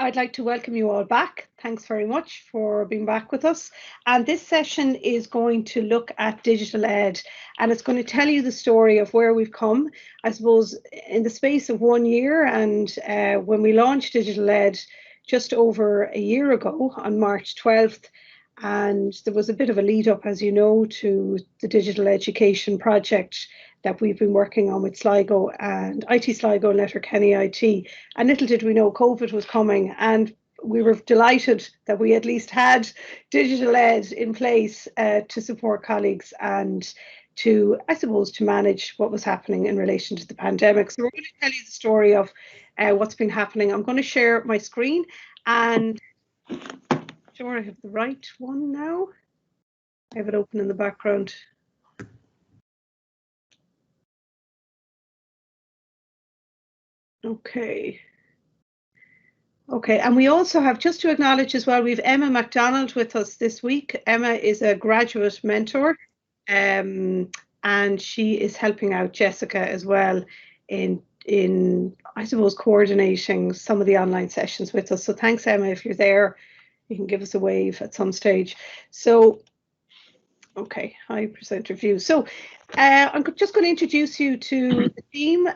I'd like to welcome you all back. Thanks very much for being back with us. And this session is going to look at digital ed, and it's going to tell you the story of where we've come, I suppose, in the space of 1 year. And when we launched digital ed just over a year ago on March 12th, and there was a bit of a lead up, as you know, to the digital education project that we've been working on with Sligo and IT Sligo and Letterkenny IT. And little did we know COVID was coming, and we were delighted that we at least had digital ed in place to support colleagues and to, I suppose, to manage what was happening in relation to the pandemic. So we're going to tell you the story of what's been happening. I'm going to share my screen, and sure I have the right one now. I have it open in the background. Okay, and we also have, just to acknowledge as well, we've Emma MacDonald with us this week. Emma is a graduate mentor, and she is helping out Jessica as well in I suppose coordinating some of the online sessions with us. So thanks, Emma. If you're there, you can give us a wave at some stage. So okay, hi presenter view. So I'm just going to introduce you to the team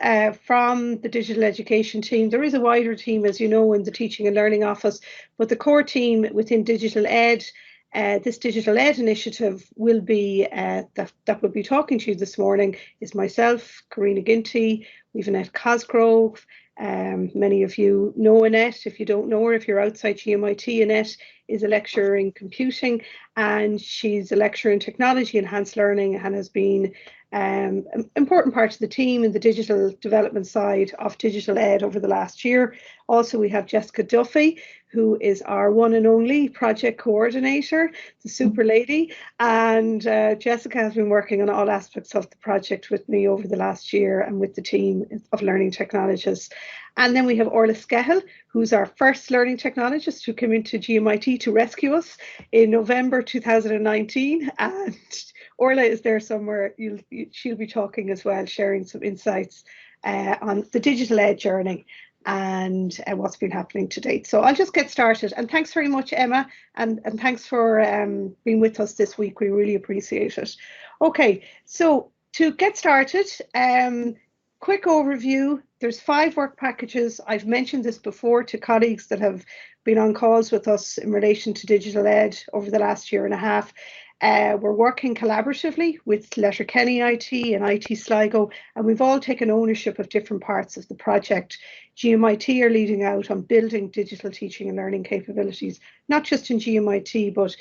from the digital education team. There is a wider team, as you know, in the teaching and learning office, but the core team within digital ed, this digital ed initiative will be, that will be talking to you this morning is myself, Karina Ginty, we've Annette Cosgrove. Many of you know Annette. If you don't know her, if you're outside GMIT, Annette is a lecturer in computing, and she's a lecturer in technology enhanced learning, and has been an important part of the team in the digital development side of digital ed over the last year. Also, we have Jessica Duffy, who is our one and only project coordinator, the super lady. And Jessica has been working on all aspects of the project with me over the last year and with the team of learning technologists. And then we have Orla Skehill, who's our first learning technologist who came into GMIT to rescue us in November 2019. And Orla is there somewhere. She'll be talking as well, sharing some insights on the digital ed journey and what's been happening to date. So I'll just get started. And thanks very much, Emma, and thanks for being with us this week. We really appreciate it. Okay, so to get started, quick overview. There's 5 work packages. I've mentioned this before to colleagues that have been on calls with us in relation to digital ed over the last year and a half. We're working collaboratively with Letterkenny IT and IT Sligo, and we've all taken ownership of different parts of the project. GMIT are leading out on building digital teaching and learning capabilities, not just in GMIT, but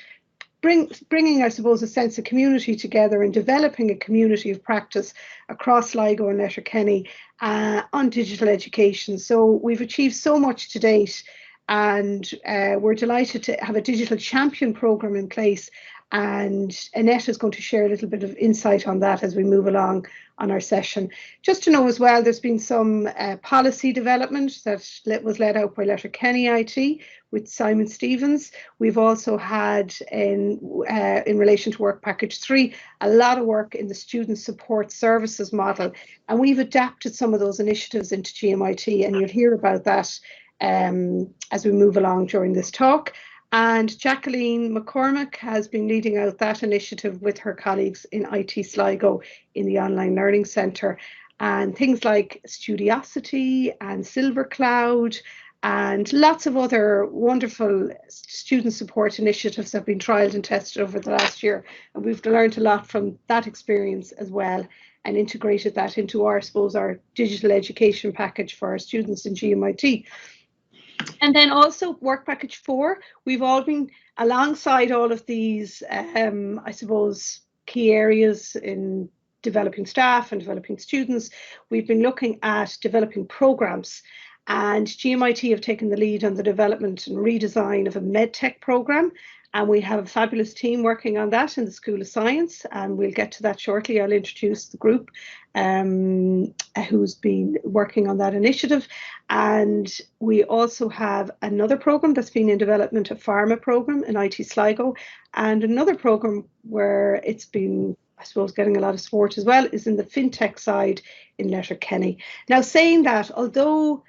bringing, I suppose, a sense of community together and developing a community of practice across Sligo and Letterkenny on digital education. So we've achieved so much to date, and we're delighted to have a digital champion programme in place. And Annette is going to share a little bit of insight on that as we move along on our session. Just to know as well, there's been some policy development that was led out by Letterkenny IT with Simon Stevens. We've also had, in relation to work package 3, a lot of work in the student support services model. And we've adapted some of those initiatives into GMIT, and you'll hear about that as we move along during this talk. And Jacqueline McCormick has been leading out that initiative with her colleagues in IT Sligo in the Online Learning Centre. And things like Studiosity and Silver Cloud and lots of other wonderful student support initiatives have been trialled and tested over the last year. And we've learned a lot from that experience as well, and integrated that into our, I suppose, our digital education package for our students in GMIT. And then also work package 4, we've all been alongside all of these, I suppose, key areas in developing staff and developing students. We've been looking at developing programs, and GMIT have taken the lead on the development and redesign of a medtech program. And we have a fabulous team working on that in the School of Science, and we'll get to that shortly. I'll introduce the group who's been working on that initiative. And we also have another program that's been in development, a pharma program in IT Sligo, and another program where it's been, I suppose, getting a lot of support as well is in the fintech side in Letterkenny. Now, saying that, although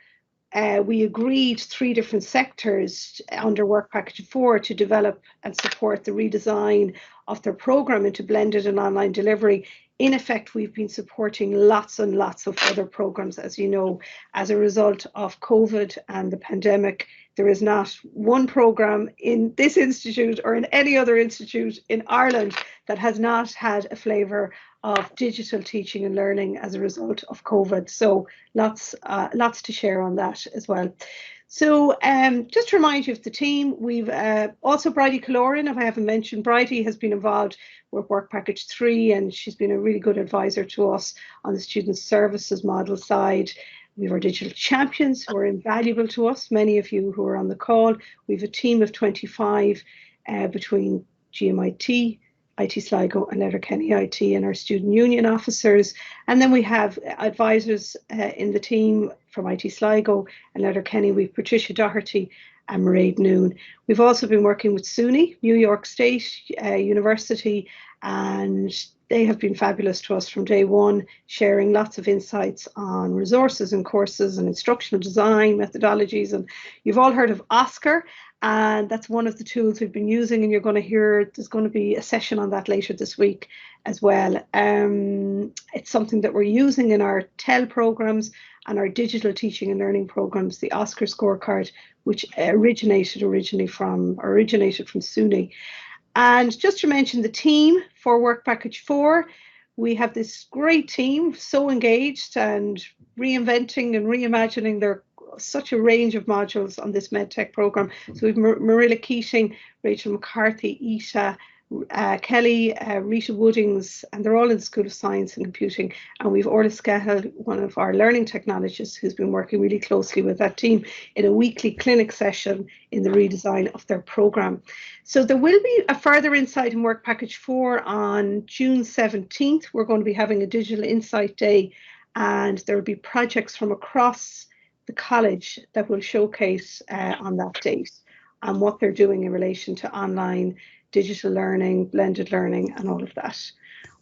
we agreed 3 different sectors under Work Package 4 to develop and support the redesign of their programme into blended and online delivery. In effect, we've been supporting lots and lots of other programmes, as you know, as a result of COVID and the pandemic. There is not one programme in this institute or in any other institute in Ireland that has not had a flavour of digital teaching and learning as a result of COVID. So lots to share on that as well. So just to remind you of the team, we've also Bridie Kaloran, if I haven't mentioned, Bridie has been involved with Work Package 3 and she's been a really good advisor to us on the student services model side. We have our digital champions who are invaluable to us, many of you who are on the call. We have a team of 25 between GMIT, IT Sligo and Letterkenny IT and our student union officers. And then we have advisors in the team from IT Sligo and Letterkenny. We have Patricia Doherty and Mairead Noon. We've also been working with SUNY, New York State University, and they have been fabulous to us from day one, sharing lots of insights on resources and courses and instructional design methodologies. And you've all heard of Oscar, and that's one of the tools we've been using, and you're going to hear there's going to be a session on that later this week as well. It's something that we're using in our TEL programs and our digital teaching and learning programs, the Oscar scorecard, which originated from SUNY. And just to mention the team for Work Package 4, we have this great team, so engaged and reinventing and reimagining their such a range of modules on this MedTech program. So we've Marilla Keating, Rachel McCarthy, Ita, Kelly, Rita Woodings, and they're all in the School of Science and Computing. And we've Orla Skehel, one of our learning technologists, who's been working really closely with that team in a weekly clinic session in the redesign of their programme. So there will be a further insight in Work Package 4 on June 17th. We're going to be having a Digital Insight Day, and there will be projects from across the college that will showcase on that date and what they're doing in relation to online digital learning, blended learning, and all of that.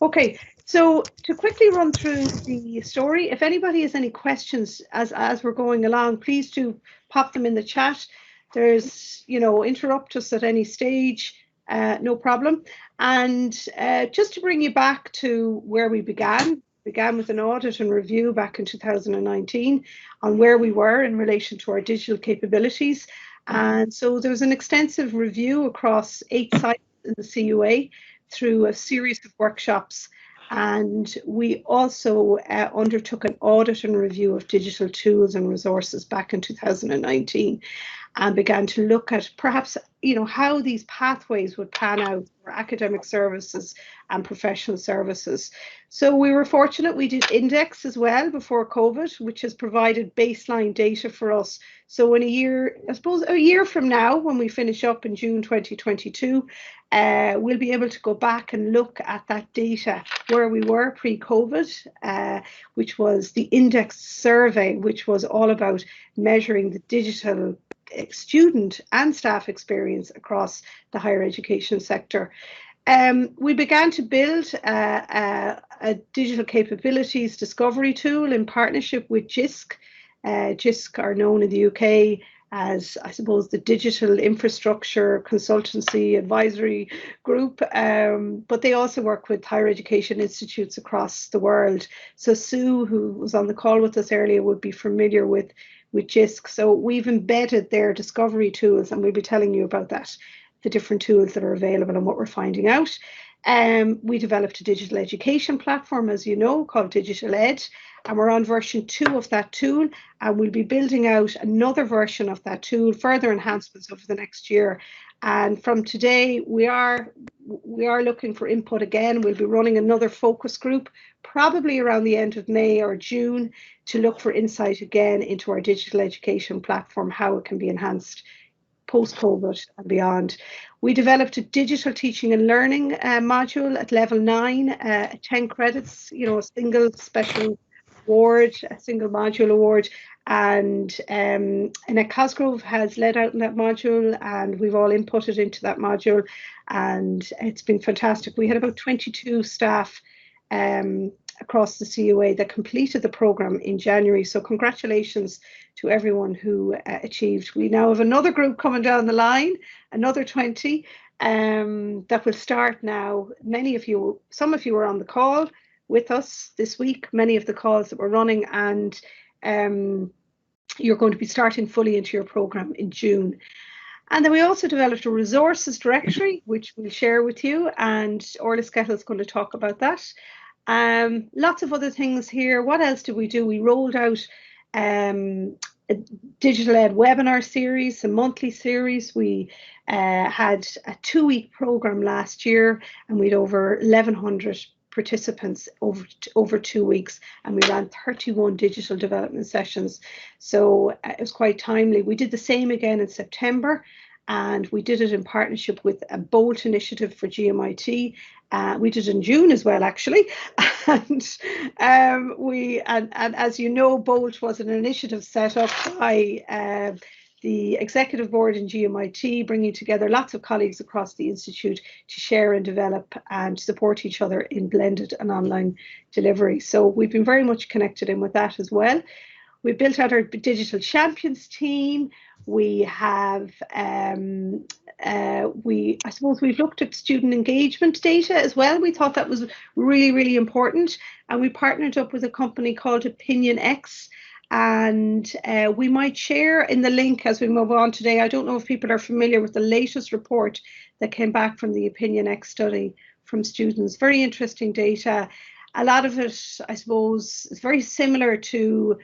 Okay, so to quickly run through the story, if anybody has any questions as we're going along, please do pop them in the chat. There's, interrupt us at any stage, no problem. And just to bring you back to where we began with an audit and review back in 2019 on where we were in relation to our digital capabilities. And so there was an extensive review across 8 sites in the CUA through a series of workshops. And we also undertook an audit and review of digital tools and resources back in 2019 and began to look at perhaps, how these pathways would pan out for academic services and professional services. So we were fortunate, we did Index as well before COVID, which has provided baseline data for us. So in a year from now, when we finish up in June 2022, we'll be able to go back and look at that data where we were pre-COVID, which was the Index survey, which was all about measuring the digital student and staff experience across the higher education sector. We began to build a digital capabilities discovery tool in partnership with GISC. GISC are known in the UK as, I suppose, the digital infrastructure consultancy advisory group, but they also work with higher education institutes across the world. So Sue, who was on the call with us earlier, would be familiar with GISC. So we've embedded their discovery tools, and we'll be telling you about that, the different tools that are available and what we're finding out. We developed a digital education platform, as you know, called DigitalEd, and we're on version 2 of that tool, and we'll be building out another version of that tool, further enhancements over the next year. And from today, we are looking for input again. We'll be running another focus group, probably around the end of May or June, to look for insight again into our digital education platform, how it can be enhanced post-COVID and beyond. We developed a digital teaching and learning module at level 9, 10 credits, a single special award, a single module award, and Annette Cosgrove has led out in that module, and we've all inputted into that module, and it's been fantastic. We had about 22 staff across the CUA that completed the programme in January. So congratulations to everyone who achieved. We now have another group coming down the line, another 20 that will start now. Many of you, some of you are on the call with us this week, many of the calls that we're running, and you're going to be starting fully into your programme in June. And then we also developed a resources directory, which we'll share with you, and Orla Skettle is going to talk about that. Lots of other things here. What else did we do? We rolled out a DigitalEd webinar series, a monthly series. We had a 2-week program last year, and we had over 1,100 participants over 2 weeks, and we ran 31 digital development sessions. So it was quite timely. We did the same again in September, and we did it in partnership with a Bolt initiative for GMIT. We did it in June as well, actually. And as you know, Bolt was an initiative set up by the executive board in GMIT, bringing together lots of colleagues across the institute to share and develop and support each other in blended and online delivery. So we've been very much connected in with that as well. We built out our digital champions team. We have, I suppose we've looked at student engagement data as well. We thought that was really, really important. And we partnered up with a company called Opinion X. And we might share in the link as we move on today. I don't know if people are familiar with the latest report that came back from the Opinion X study from students. Very interesting data. A lot of it, I suppose, is very similar to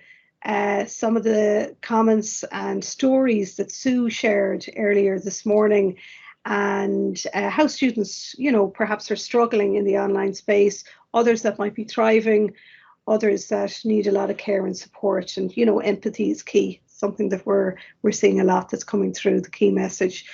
some of the comments and stories that Sue shared earlier this morning, and how students, you know, perhaps are struggling in the online space, others that might be thriving, others that need a lot of care and support. And, you know, empathy is key, something that we're seeing a lot that's coming through, the key message.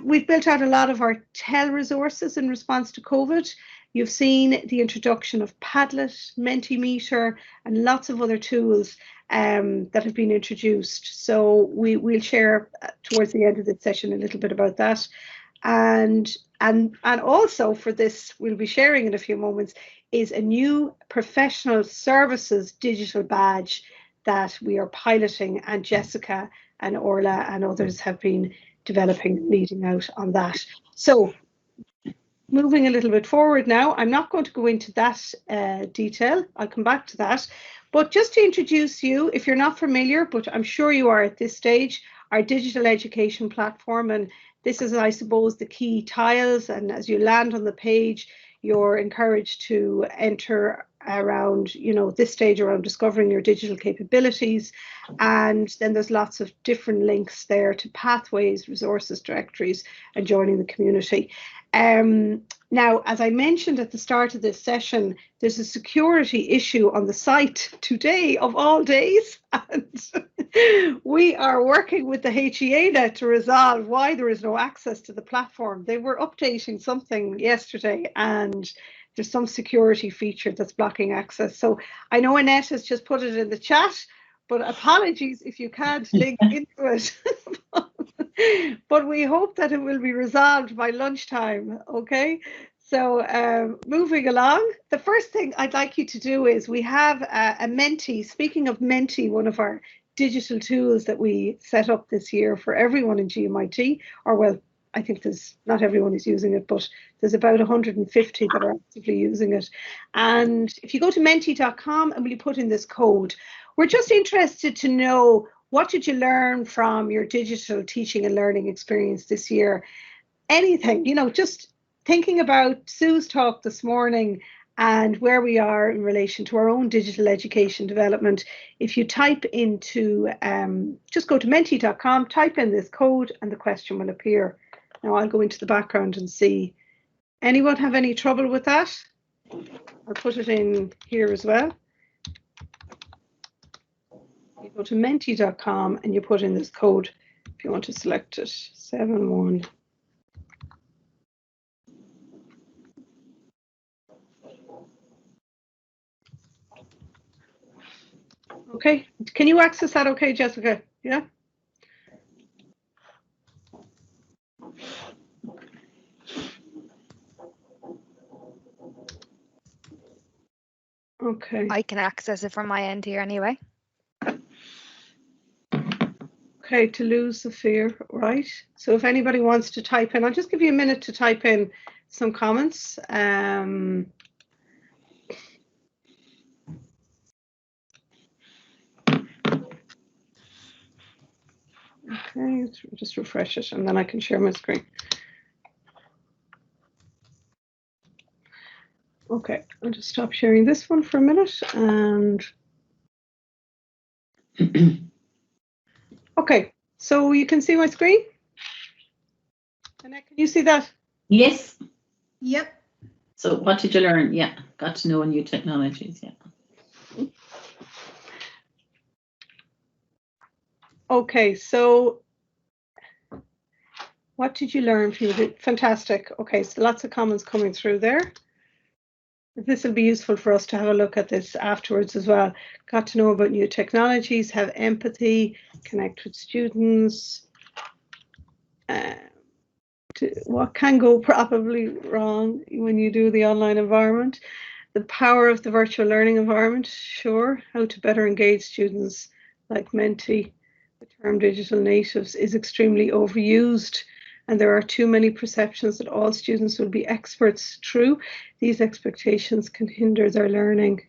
We've built out a lot of our TEL resources in response to COVID. You've seen the introduction of Padlet, Mentimeter, and lots of other tools that have been introduced. So we'll share towards the end of the session a little bit about that. And also for this, we'll be sharing in a few moments, is a new professional services digital badge that we are piloting, and Jessica and Orla and others have been developing, leading out on that. So moving a little bit forward now, I'm not going to go into that detail. I'll come back to that. But just to introduce you, if you're not familiar, but I'm sure you are at this stage, our digital education platform. And this is, I suppose, the key tiles. And as you land on the page, you're encouraged to enter around, you know, this stage around discovering your digital capabilities. And then there's lots of different links there to pathways, resources, directories, and joining the community. Now, as I mentioned at the start of this session, there's a security issue on the site today, of all days, and we are working with the HEA to resolve why there is no access to the platform. They were updating something yesterday, and there's some security feature that's blocking access. So I know Annette has just put it in the chat, but apologies if you can't link into it. But we hope that it will be resolved by lunchtime, okay? So moving along, the first thing I'd like you to do is we have a Menti. Speaking of Menti, one of our digital tools that we set up this year for everyone in GMIT, or well, I think there's not everyone is using it, but there's about 150 that are actively using it. And if you go to menti.com and we put in this code, we're just interested to know, what did you learn from your digital teaching and learning experience this year? Anything, you know, just thinking about Sue's talk this morning and where we are in relation to our own digital education development. If you type into, just go to menti.com, type in this code, and the question will appear. Now I'll go into the background and see. Anyone have any trouble with that? I'll put it in here as well. You go to menti.com and you put in this code if you want to select it, 71. Okay, can you access that okay, Jessica? Yeah? Okay. I can access it from my end here anyway. Okay, to lose the fear, right? So if anybody wants to type in, I'll just give you a minute to type in some comments. Okay, let's just refresh it and then I can share my screen. Okay, I'll just stop sharing this one for a minute and okay, so you can see my screen? Annette, can you see that? Yes. Yep. So what did you learn? Yeah, got to know new technologies. Yeah. Okay, so what did you learn? Fantastic. Okay, so lots of comments coming through there. This will be useful for us to have a look at this afterwards as well. Got to know about new technologies, have empathy, connect with students. What can go probably wrong when you do the online environment? The power of the virtual learning environment, sure. How to better engage students like Menti. The term digital natives is extremely overused and there are too many perceptions that all students will be experts. True, these expectations can hinder their learning.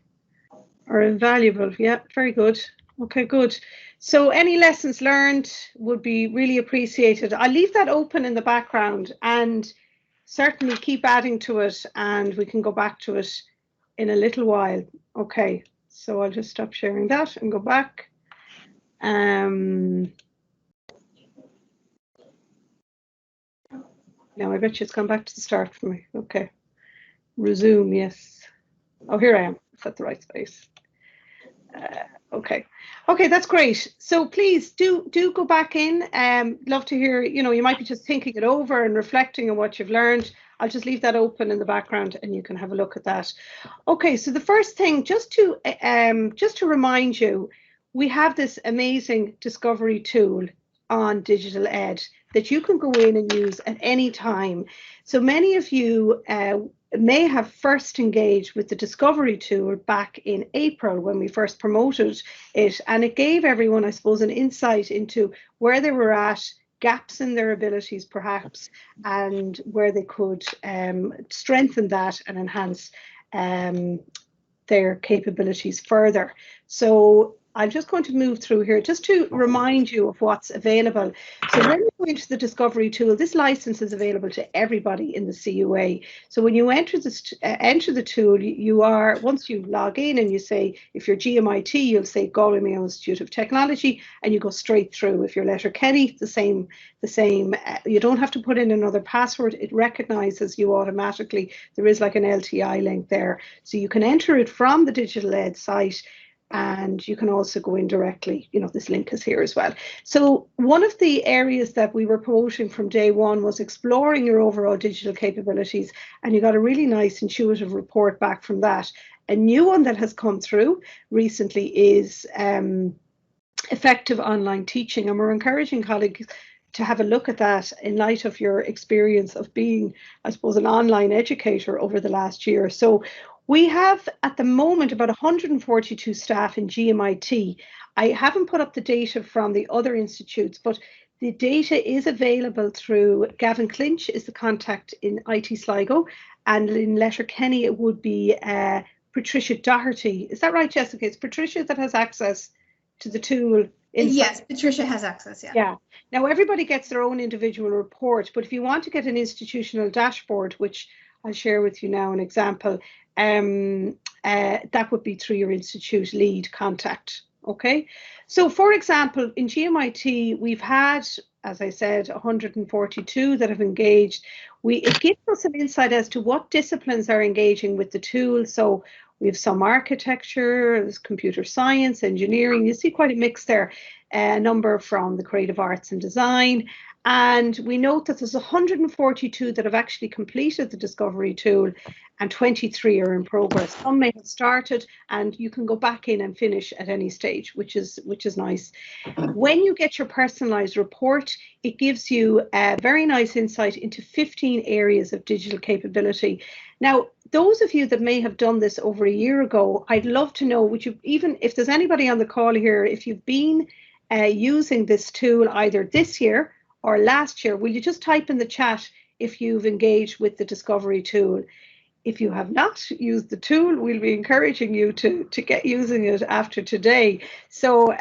Are invaluable. Yeah, very good. Okay, good. So any lessons learned would be really appreciated. I'll leave that open in the background and certainly keep adding to it and we can go back to it in a little while. Okay, so I'll just stop sharing that and go back. Now I bet you it's gone back to the start for me. Okay, resume, yes. Oh, here I am. It's at the right space. Okay, that's great. So please do go back in. Love to hear, you might be just thinking it over and reflecting on what you've learned. I'll just leave that open in the background and you can have a look at that. Okay, so the first thing, just to remind you, we have this amazing discovery tool on DigitalEd that you can go in and use at any time. So many of you may have first engaged with the discovery tool back in April when we first promoted it, and it gave everyone, I suppose, an insight into where they were at, gaps in their abilities perhaps, and where they could strengthen that and enhance their capabilities further. So I'm just going to move through here just to remind you of what's available. So when you go into the discovery tool, this license is available to everybody in the CUA. So when you enter the tool, you are, once you log in and you say, if you're GMIT, you'll say Galway Mayo Institute of Technology, and you go straight through. If you're Letterkenny, the same. You don't have to put in another password. It recognizes you automatically. There is like an LTI link there. So you can enter it from the DigitalEd site, and you can also go in directly. This link is here as well. So one of the areas that we were promoting from day one was exploring your overall digital capabilities, and you got a really nice intuitive report back from that. A new one that has come through recently is effective online teaching, and we're encouraging colleagues to have a look at that in light of your experience of being, I suppose, an online educator over the last year. So we have at the moment about 142 staff in GMIT. I haven't put up the data from the other institutes, but the data is available through Gavin Clinch is the contact in IT Sligo, and in Letterkenny it would be Patricia Doherty. Is that right, Jessica? It's Patricia that has access to the tool. Yes, Patricia has access, yeah. Yeah. Now everybody gets their own individual report, but if you want to get an institutional dashboard, which I'll share with you now an example, that would be through your institute lead contact. Okay, so for example, in GMIT, we've had, as I said, 142 that have engaged. It gives us an insight as to what disciplines are engaging with the tool. So we have some architecture, there's computer science, engineering. You see quite a mix there, a number from the creative arts and design. And we note that there's 142 that have actually completed the discovery tool and 23 are in progress. Some may have started, and you can go back in and finish at any stage, which is nice. When you get your personalized report, it gives you a very nice insight into 15 areas of digital capability. Now, those of you that may have done this over a year ago, I'd love to know, would you, even if there's anybody on the call here, if you've been using this tool either this year or last year, will you just type in the chat if you've engaged with the discovery tool? If you have not used the tool, we'll be encouraging you to get using it after today. So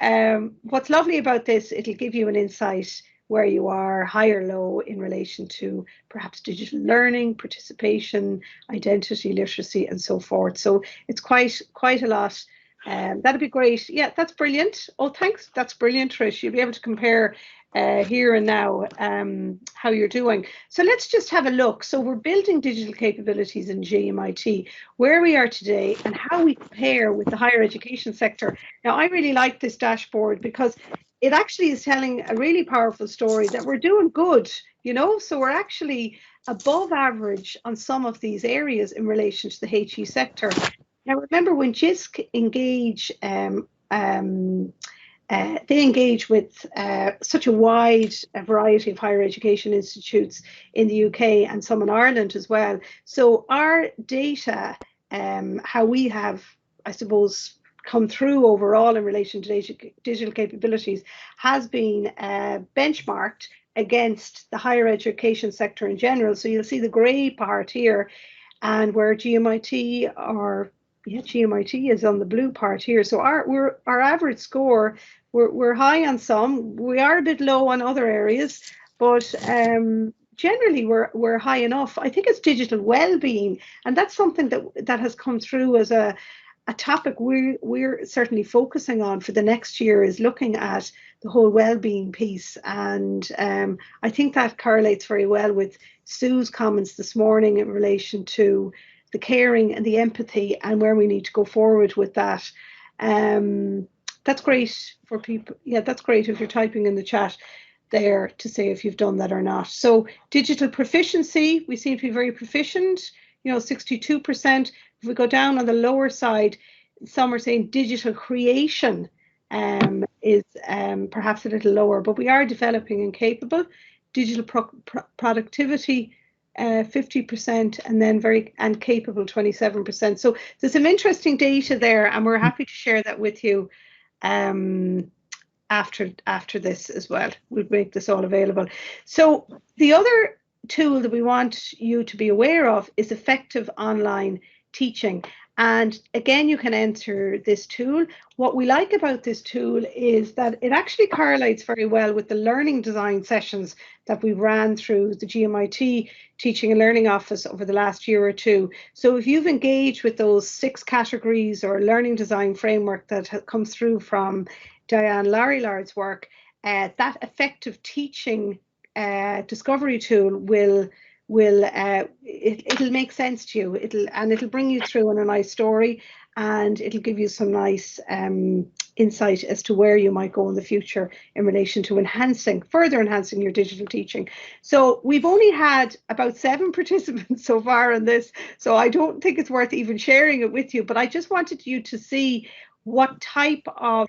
what's lovely about this, it'll give you an insight where you are, high or low, in relation to perhaps digital learning, participation, identity, literacy, and so forth. So it's quite a lot. That'd be great. Yeah, that's brilliant. Oh, thanks. That's brilliant, Trish. You'll be able to compare here and now how you're doing. So let's just have a look. So we're building digital capabilities in GMIT, where we are today and how we compare with the higher education sector. Now, I really like this dashboard because it actually is telling a really powerful story that we're doing good, you know, so we're actually above average on some of these areas in relation to the HE sector. Now, remember when JISC engage, they engage with such a wide variety of higher education institutes in the UK and some in Ireland as well. So our data, how we have, I suppose, come through overall in relation to digital capabilities has been benchmarked against the higher education sector in general. So you'll see the grey part here, and where GMIT GMIT is on the blue part here. So our average score, we're high on some, we are a bit low on other areas, but generally we're high enough. I think it's digital well-being, and that's something that has come through as a topic we're certainly focusing on for the next year, is looking at the whole well-being piece. And I think that correlates very well with Sue's comments this morning in relation to the caring and the empathy and where we need to go forward with that. That's great for people. Yeah, that's great if you're typing in the chat there to say if you've done that or not. So digital proficiency, we seem to be very proficient, 62%. If we go down on the lower side, some are saying digital creation is perhaps a little lower, but we are developing and capable. Digital productivity, 50%, and then very and capable 27%. So there's some interesting data there, and we're happy to share that with you after this as well. We'll make this all available. So the other tool that we want you to be aware of is effective online teaching. And again, you can enter this tool. What we like about this tool is that it actually correlates very well with the learning design sessions that we ran through the GMIT Teaching and Learning Office over the last year or two. So if you've engaged with those 6 categories or learning design framework that comes through from Diane Larrylard's work, that effective teaching discovery tool it'll make sense to you. It'll bring you through on a nice story, and it'll give you some nice insight as to where you might go in the future in relation to further enhancing your digital teaching. So we've only had about 7 participants so far in this, so I don't think it's worth even sharing it with you, but I just wanted you to see what type of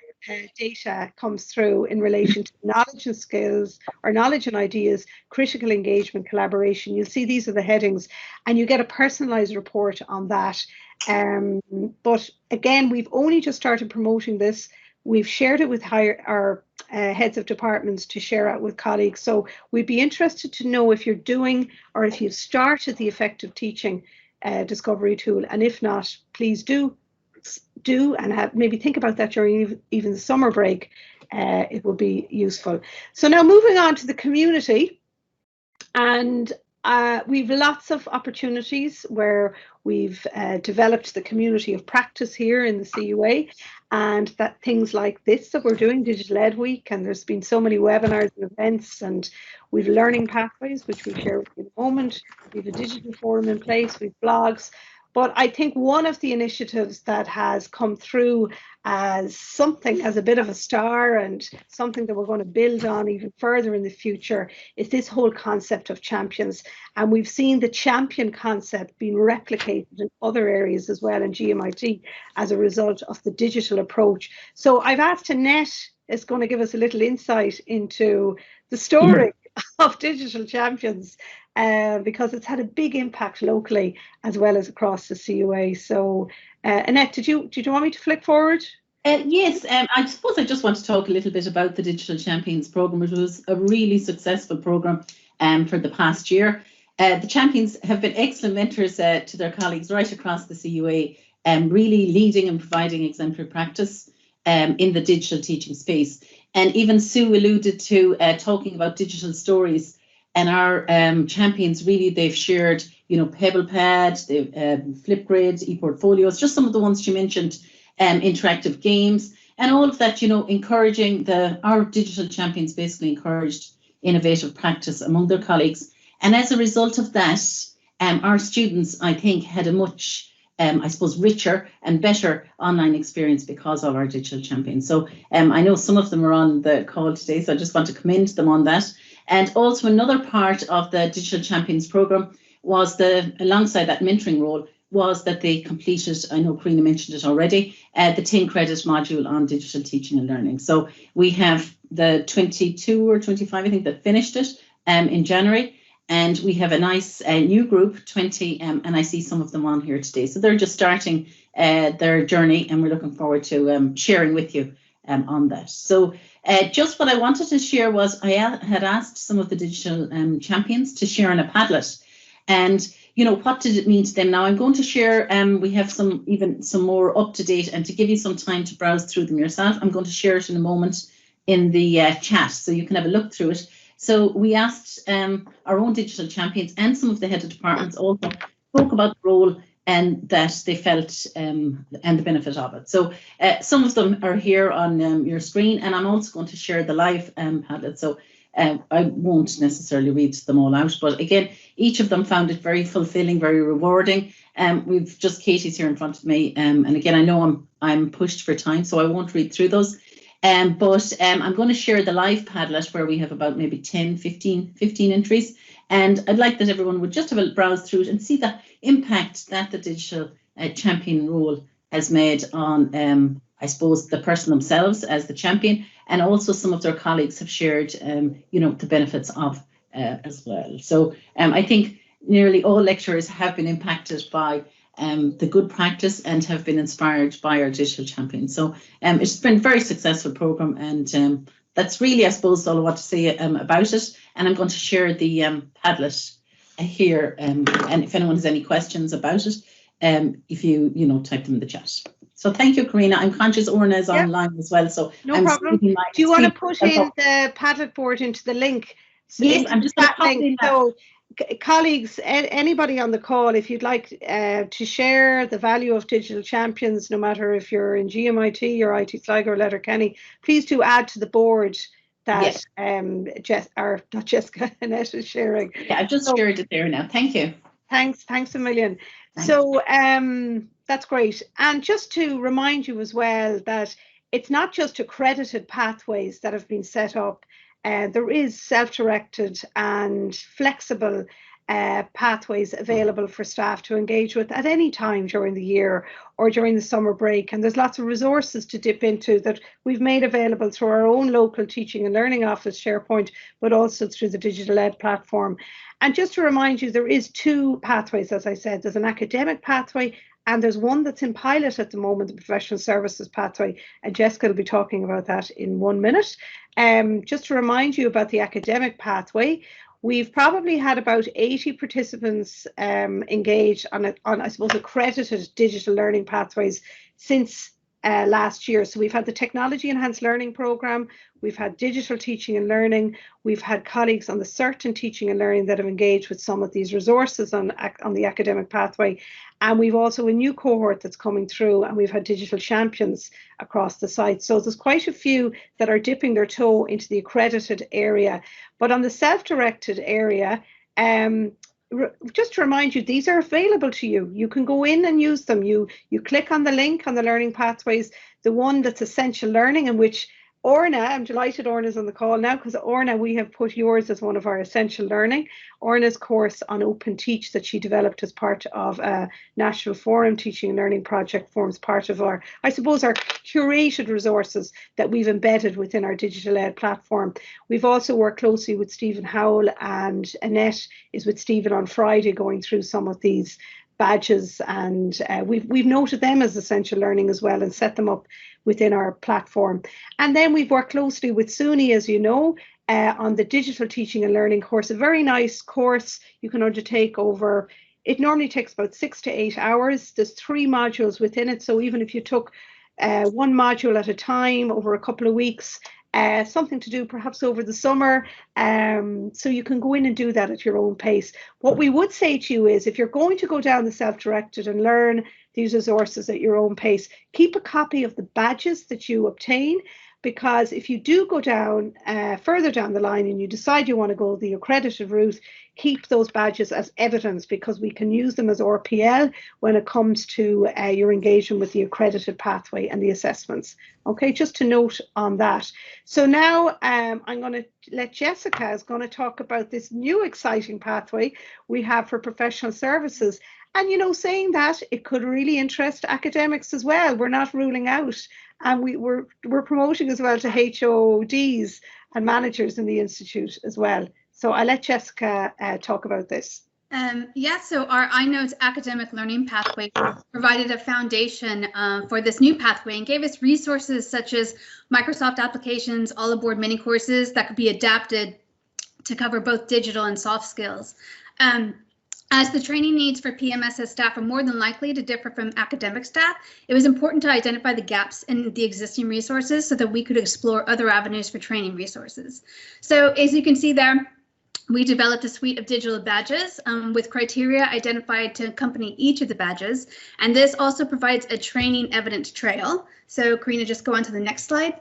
data comes through in relation to knowledge and skills, or knowledge and ideas, critical engagement, collaboration. You'll see these are the headings, and you get a personalized report on that. But again, we've only just started promoting this. We've shared it with our heads of departments to share out with colleagues. So we'd be interested to know if you're doing, or if you've started the effective teaching discovery tool. And if not, please do and maybe think about that during even the summer break. It will be useful. So now moving on to the community, and we've lots of opportunities where we've developed the community of practice here in the CUA, and that things like this that we're doing, DigitalEd Week, and there's been so many webinars and events, and we've learning pathways, which we'll share with you in a moment. We have a digital forum in place, we've blogs. But I think one of the initiatives that has come through as a bit of a star, and something that we're going to build on even further in the future, is this whole concept of champions. And we've seen the champion concept being replicated in other areas as well in GMIT as a result of the digital approach. So I've asked Annette, is going to give us a little insight into the story of digital champions. because it's had a big impact locally as well as across the CUA. So Annette, did you want me to flick forward? Yes, I suppose I just want to talk a little bit about the Digital Champions programme. It was a really successful programme for the past year. The champions have been excellent mentors to their colleagues right across the CUA, really leading and providing exemplary practice in the digital teaching space. And even Sue alluded to talking about digital stories, and our champions really, they've shared, PebblePad, Flipgrid, ePortfolios, just some of the ones she mentioned, interactive games, and all of that, encouraging our digital champions basically encouraged innovative practice among their colleagues. And as a result of that, our students, I think, had a much, I suppose, richer and better online experience because of our digital champions. So I know some of them are on the call today, so I just want to commend them on that. And also another part of the Digital Champions programme was alongside that mentoring role, was that they completed, I know Karina mentioned it already, the 10 credit module on digital teaching and learning. So we have the 22 or 25, I think, that finished it in January. And we have a nice new group, 20, and I see some of them on here today. So they're just starting their journey, and we're looking forward to sharing with you on that. So just what I wanted to share was I had asked some of the digital champions to share on a Padlet. And, what did it mean to them? Now I'm going to share, we have some more up to date, and to give you some time to browse through them yourself, I'm going to share it in a moment in the chat so you can have a look through it. So we asked our own digital champions and some of the head of departments also spoke about the role and that they felt and the benefit of it. So some of them are here on your screen, and I'm also going to share the live Padlet. So I won't necessarily read them all out, but again, each of them found it very fulfilling, very rewarding. We've just Katie's here in front of me, and again, I know I'm pushed for time, so I won't read through those. But I'm going to share the live Padlet where we have about maybe 10, 15 entries. And I'd like that everyone would just have a browse through it and see the impact that the digital champion role has made on, I suppose, the person themselves as the champion, and also some of their colleagues have shared, the benefits of as well. So I think nearly all lecturers have been impacted by the good practice and have been inspired by our digital champions. So it's been a very successful programme, and that's really, I suppose, all I want to say about it. And I'm going to share the Padlet here, and if anyone has any questions about it, if you type them in the chat. So thank you, Karina. I'm conscious Orna is online as well, so no problem. Do you want to put in the Padlet board into the link? So yes, I'm just going to pop in that. So colleagues, anybody on the call, if you'd like to share the value of digital champions, no matter if you're in GMIT or IT Sligo or Letterkenny, please do add to the board that not Jessica, Annette is sharing. Yeah, I've just shared it there now. Thank you. Thanks a million. Thanks. So that's great. And just to remind you as well that it's not just accredited pathways that have been set up. There is self-directed and flexible pathways available for staff to engage with at any time during the year or during the summer break. And there's lots of resources to dip into that we've made available through our own local teaching and learning office, SharePoint, but also through the DigitalEd platform. And just to remind you, there is two pathways, as I said. There's an academic pathway, and there's one that's in pilot at the moment, the professional services pathway, and Jessica will be talking about that in 1 minute. Just to remind you about the academic pathway, we've probably had about 80 participants engaged on, I suppose, accredited digital learning pathways since last year. So we've had the Technology Enhanced Learning Programme, we've had Digital Teaching and Learning, we've had colleagues on the Certain Teaching and Learning that have engaged with some of these resources on the academic pathway. And we've also a new cohort that's coming through, and we've had digital champions across the site. So there's quite a few that are dipping their toe into the accredited area. But on the self-directed area, just to remind you, these are available to you. You can go in and use them. You click on the link on the learning pathways, the one that's essential learning, in which Orna, I'm delighted Orna's on the call now, because Orna, we have put yours as one of our essential learning. Orna's course on Open Teach that she developed as part of a National Forum Teaching and Learning project forms part of our, I suppose, our curated resources that we've embedded within our DigitalEd platform. We've also worked closely with Stephen Howell, and Annette is with Stephen on Friday going through some of these badges, and we've noted them as essential learning as well and set them up within our platform. And then we've worked closely with SUNY, as you know, on the Digital Teaching and Learning course, a very nice course you can undertake over, it normally takes about 6 to 8 hours. There's 3 modules within it, so even if you took one module at a time over a couple of weeks, something to do perhaps over the summer, so you can go in and do that at your own pace. What we would say to you is, if you're going to go down the self-directed and learn these resources at your own pace, keep a copy of the badges that you obtain, because if you do go down further down the line and you decide you want to go the accredited route, keep those badges as evidence, because we can use them as RPL when it comes to your engagement with the accredited pathway and the assessments. Okay, just to note on that. So now I'm going to let Jessica is going to talk about this new exciting pathway we have for professional services. And, you know, saying that, it could really interest academics as well. We're not ruling out. And we're promoting as well to HODs and managers in the Institute as well. So I'll let Jessica talk about this. Yeah, so our iNotes academic learning pathway provided a foundation for this new pathway and gave us resources such as Microsoft applications, all aboard mini courses that could be adapted to cover both digital and soft skills. As the training needs for PMSS staff are more than likely to differ from academic staff, it was important to identify the gaps in the existing resources so that we could explore other avenues for training resources. So as you can see there, we developed a suite of digital badges with criteria identified to accompany each of the badges. And this also provides a training evidence trail. So Karina, just go on to the next slide.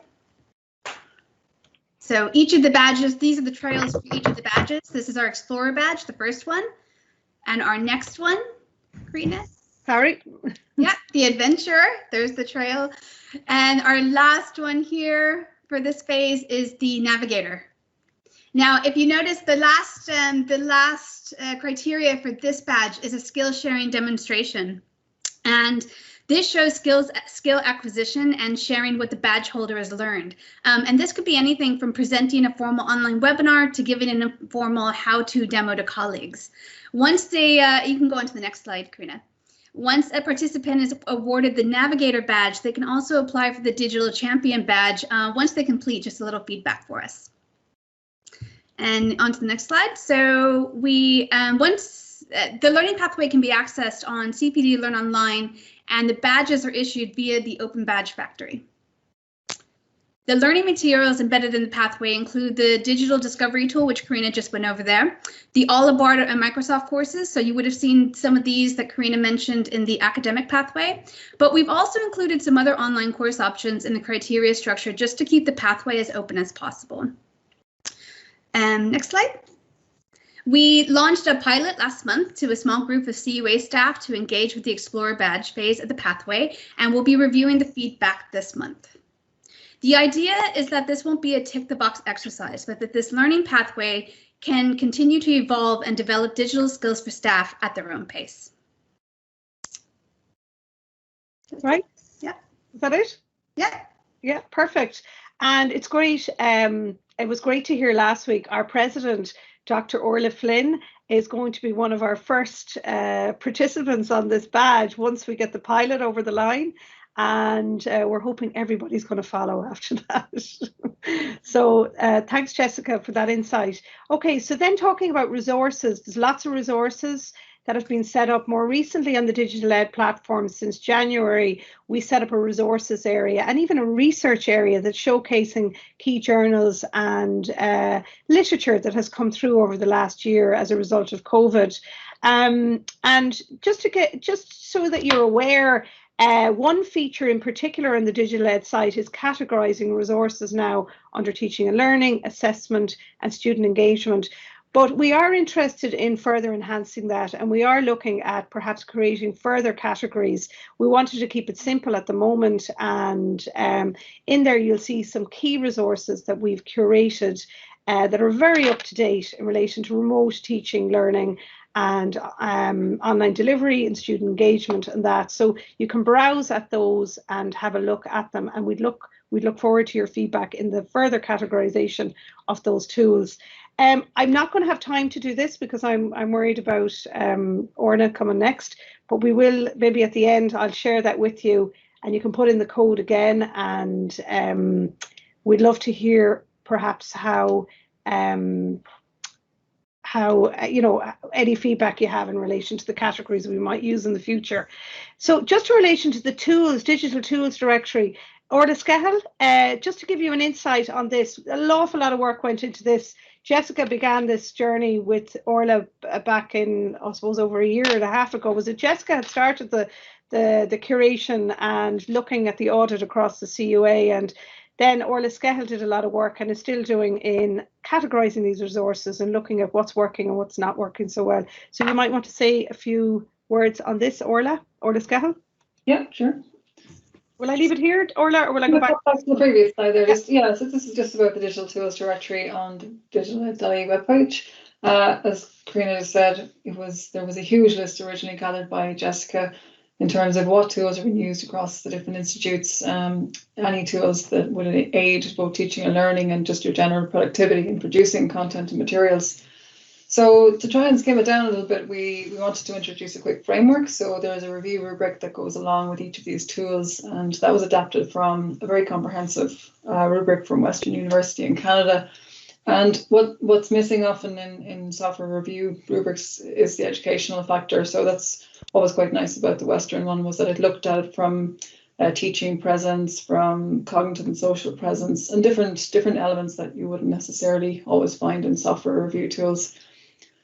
So each of the badges, these are the trails for each of the badges. This is our Explorer badge, the first one. And our next one, Karina. Sorry. Yeah, the Adventurer, there's the trail. And our last one here for this phase is the Navigator. Now, if you notice, the last criteria for this badge is a skill sharing demonstration. And this shows skill acquisition and sharing what the badge holder has learned. And this could be anything from presenting a formal online webinar to giving an informal how-to demo to colleagues. Once they, you can go on to the next slide, Karina. Once a participant is awarded the Navigator badge, they can also apply for the Digital Champion badge once they complete just a little feedback for us. And on to the next slide. So we, the learning pathway can be accessed on CPD Learn Online, and the badges are issued via the Open Badge Factory. The learning materials embedded in the pathway include the digital discovery tool, which Karina just went over there, the all aboard and Microsoft courses. So you would have seen some of these that Karina mentioned in the academic pathway, but we've also included some other online course options in the criteria structure just to keep the pathway as open as possible. Next slide. We launched a pilot last month to a small group of CUA staff to engage with the Explorer badge phase of the pathway, and we'll be reviewing the feedback this month. The idea is that this won't be a tick the box exercise, but that this learning pathway can continue to evolve and develop digital skills for staff at their own pace. Right? Yeah. Is that it? Yeah. Yeah, perfect. And it's great. It was great to hear last week our president, Dr. Orla Flynn, is going to be one of our first participants on this badge once we get the pilot over the line. And we're hoping everybody's going to follow after that. So thanks, Jessica, for that insight. Okay, so then talking about resources, there's lots of resources that have been set up more recently on the DigitalEd platform. Since January, we set up a resources area and even a research area that's showcasing key journals and literature that has come through over the last year as a result of COVID. And just so that you're aware, one feature in particular on the DigitalEd site is categorizing resources now under teaching and learning, assessment, and student engagement. But we are interested in further enhancing that, and we are looking at perhaps creating further categories. We wanted to keep it simple at the moment, and in there you'll see some key resources that we've curated that are very up to date in relation to remote teaching, learning, and online delivery and student engagement and that. So you can browse at those and have a look at them, and we'd look forward to your feedback in the further categorization of those tools. I'm not going to have time to do this because I'm worried about Orna coming next, but we will, maybe at the end, I'll share that with you and you can put in the code again, and we'd love to hear perhaps how you know, any feedback you have in relation to the categories we might use in the future. So just in relation to the tools, digital tools directory, Orla Skehel, just to give you an insight on this, an awful lot of work went into this. Jessica began this journey with Orla back in, I suppose, over a year and a half ago. Was it Jessica had started the curation and looking at the audit across the CUA, and then Orla Skehel did a lot of work and is still doing in categorising these resources and looking at what's working and what's not working so well. So you might want to say a few words on this, Orla Skehel? Yeah, sure. Will I leave it here, Orla, or will I go back to the previous slide there? Yeah. So this is just about the digital tools directory on the DigitalEd.ie webpage. As Karina just said, there was a huge list originally gathered by Jessica in terms of what tools are being used across the different institutes, any tools that would aid both teaching and learning and just your general productivity in producing content and materials. So to try and skim it down a little bit, we wanted to introduce a quick framework. So there's a review rubric that goes along with each of these tools, and that was adapted from a very comprehensive rubric from Western University in Canada. And what's missing often in software review rubrics is the educational factor. So that's what was quite nice about the Western one, was that it looked at it from teaching presence, from cognitive and social presence, and different elements that you wouldn't necessarily always find in software review tools.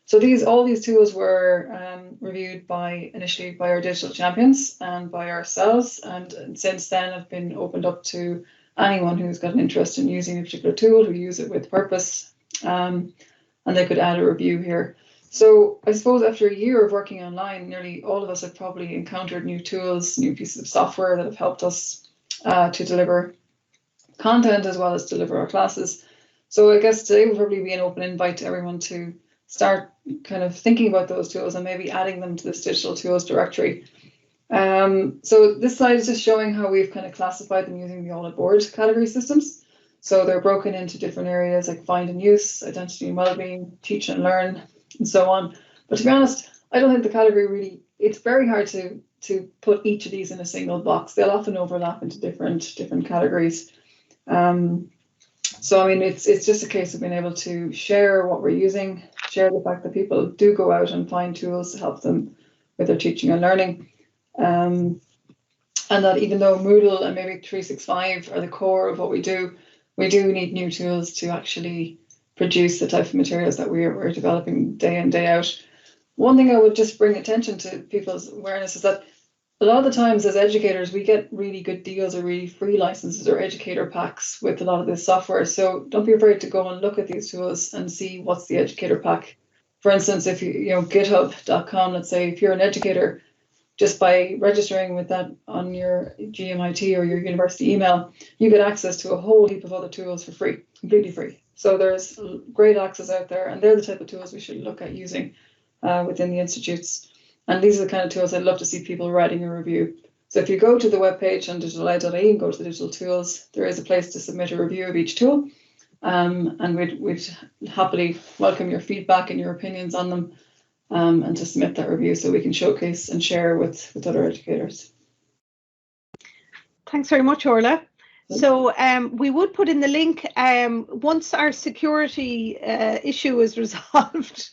So all these tools were reviewed initially by our digital champions and by ourselves, and since then have been opened up to anyone who's got an interest in using a particular tool, who use it with purpose, and they could add a review here. So I suppose after a year of working online, nearly all of us have probably encountered new tools, new pieces of software that have helped us to deliver content as well as deliver our classes. So I guess today will probably be an open invite to everyone to start kind of thinking about those tools and maybe adding them to this digital tools directory. So this slide is just showing how we've kind of classified them using the all aboard category systems. So they're broken into different areas like find and use, identity and wellbeing, teach and learn, and so on. But to be honest, I don't think the category it's very hard to put each of these in a single box. They'll often overlap into different categories. So I mean, it's just a case of being able to share what we're using, share the fact that people do go out and find tools to help them with their teaching and learning. And that even though Moodle and maybe 365 are the core of what we do need new tools to actually produce the type of materials that we're developing day in, day out. One thing I would just bring attention to people's awareness is that a lot of the times as educators, we get really good deals or really free licenses or educator packs with a lot of this software. So don't be afraid to go and look at these tools and see what's the educator pack. For instance, if you github.com, let's say, if you're an educator, just by registering with that on your GMIT or your university email, you get access to a whole heap of other tools for free, completely free. So there's great access out there, and they're the type of tools we should look at using within the institutes. And these are the kind of tools I'd love to see people writing a review. So if you go to the webpage on DigitalEd.ie and go to the digital tools, there is a place to submit a review of each tool. And we'd happily welcome your feedback and your opinions on them, and to submit that review so we can showcase and share with other educators. Thanks very much, Orla. So we would put in the link once our security issue is resolved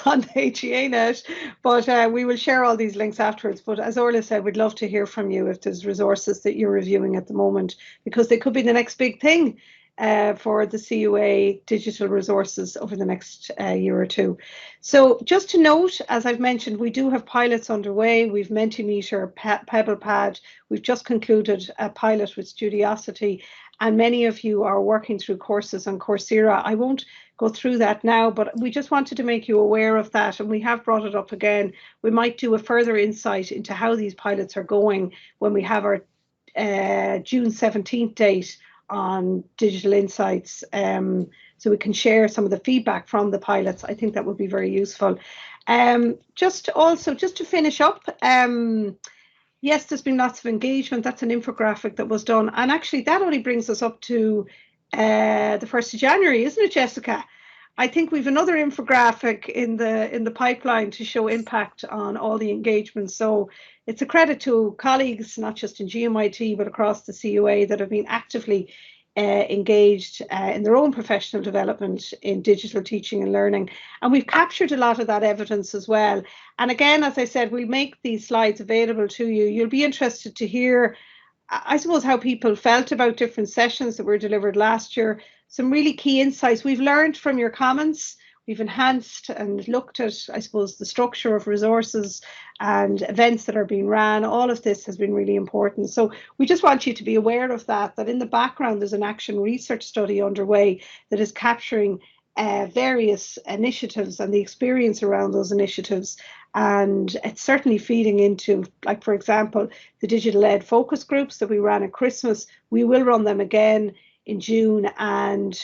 on the HEAnet, but we will share all these links afterwards. But as Orla said, we'd love to hear from you if there's resources that you're reviewing at the moment, because they could be the next big thing for the CUA digital resources over the next year or two. So just to note, as I've mentioned, we do have pilots underway. We've Mentimeter, PebblePad. We've just concluded a pilot with Studiosity, and many of you are working through courses on Coursera. I won't go through that now, but we just wanted to make you aware of that, and we have brought it up again. We might do a further insight into how these pilots are going when we have our June 17th date on Digital Insights, so we can share some of the feedback from the pilots. I think that would be very useful. Just to finish up, yes, there's been lots of engagement. That's an infographic that was done, and actually that only brings us up to the 1st of January, isn't it, Jessica? I think we've another infographic in the pipeline to show impact on all the engagement. So it's a credit to colleagues, not just in GMIT, but across the CUA, that have been actively engaged in their own professional development in digital teaching and learning. And we've captured a lot of that evidence as well. And again, as I said, we'll make these slides available to you. You'll be interested to hear, I suppose, how people felt about different sessions that were delivered last year. Some really key insights we've learned from your comments. We've enhanced and looked at, I suppose, the structure of resources and events that are being ran. All of this has been really important. So we just want you to be aware of that in the background there's an action research study underway that is capturing various initiatives and the experience around those initiatives. And it's certainly feeding into, like, for example, the DigitalEd focus groups that we ran at Christmas. We will run them again in June, and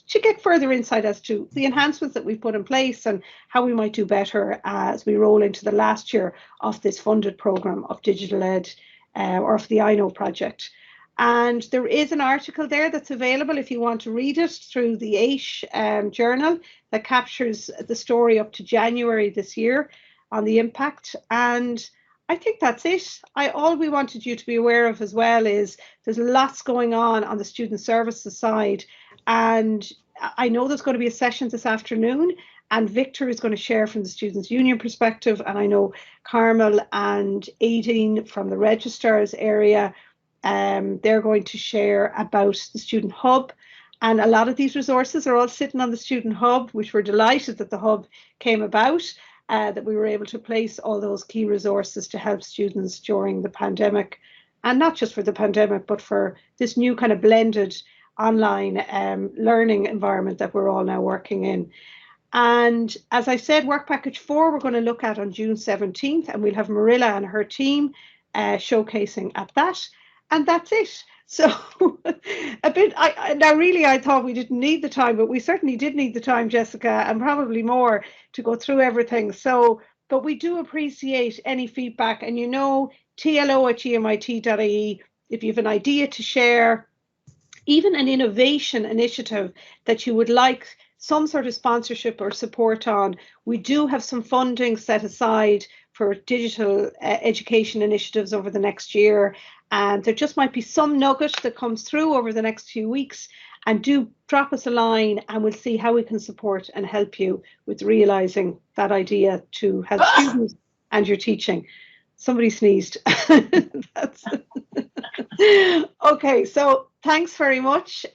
to get further insight as to the enhancements that we've put in place and how we might do better as we roll into the last year of this funded programme of DigitalEd or of the I Know project. And there is an article there that's available if you want to read it through the AISH journal that captures the story up to January this year on the impact. And I think that's it. All we wanted you to be aware of as well is there's lots going on the student services side. And I know there's going to be a session this afternoon, and Victor is going to share from the Students' Union perspective. And I know Carmel and Aideen from the registrars area, they're going to share about the Student Hub. And a lot of these resources are all sitting on the Student Hub, which we're delighted that the Hub came about. That we were able to place all those key resources to help students during the pandemic, and not just for the pandemic, but for this new kind of blended online learning environment that we're all now working in. And as I said, Work Package 4 we're going to look at on June 17th, and we'll have Marilla and her team showcasing at that. And that's it. So I thought we didn't need the time, but we certainly did need the time, Jessica, and probably more to go through everything. So, but we do appreciate any feedback, and TLO@gmit.ie, if you have an idea to share, even an innovation initiative that you would like some sort of sponsorship or support on. We do have some funding set aside for digital education initiatives over the next year. And there just might be some nugget that comes through over the next few weeks. And do drop us a line, and we'll see how we can support and help you with realising that idea to help students and your teaching. Somebody sneezed. Okay, so thanks very much.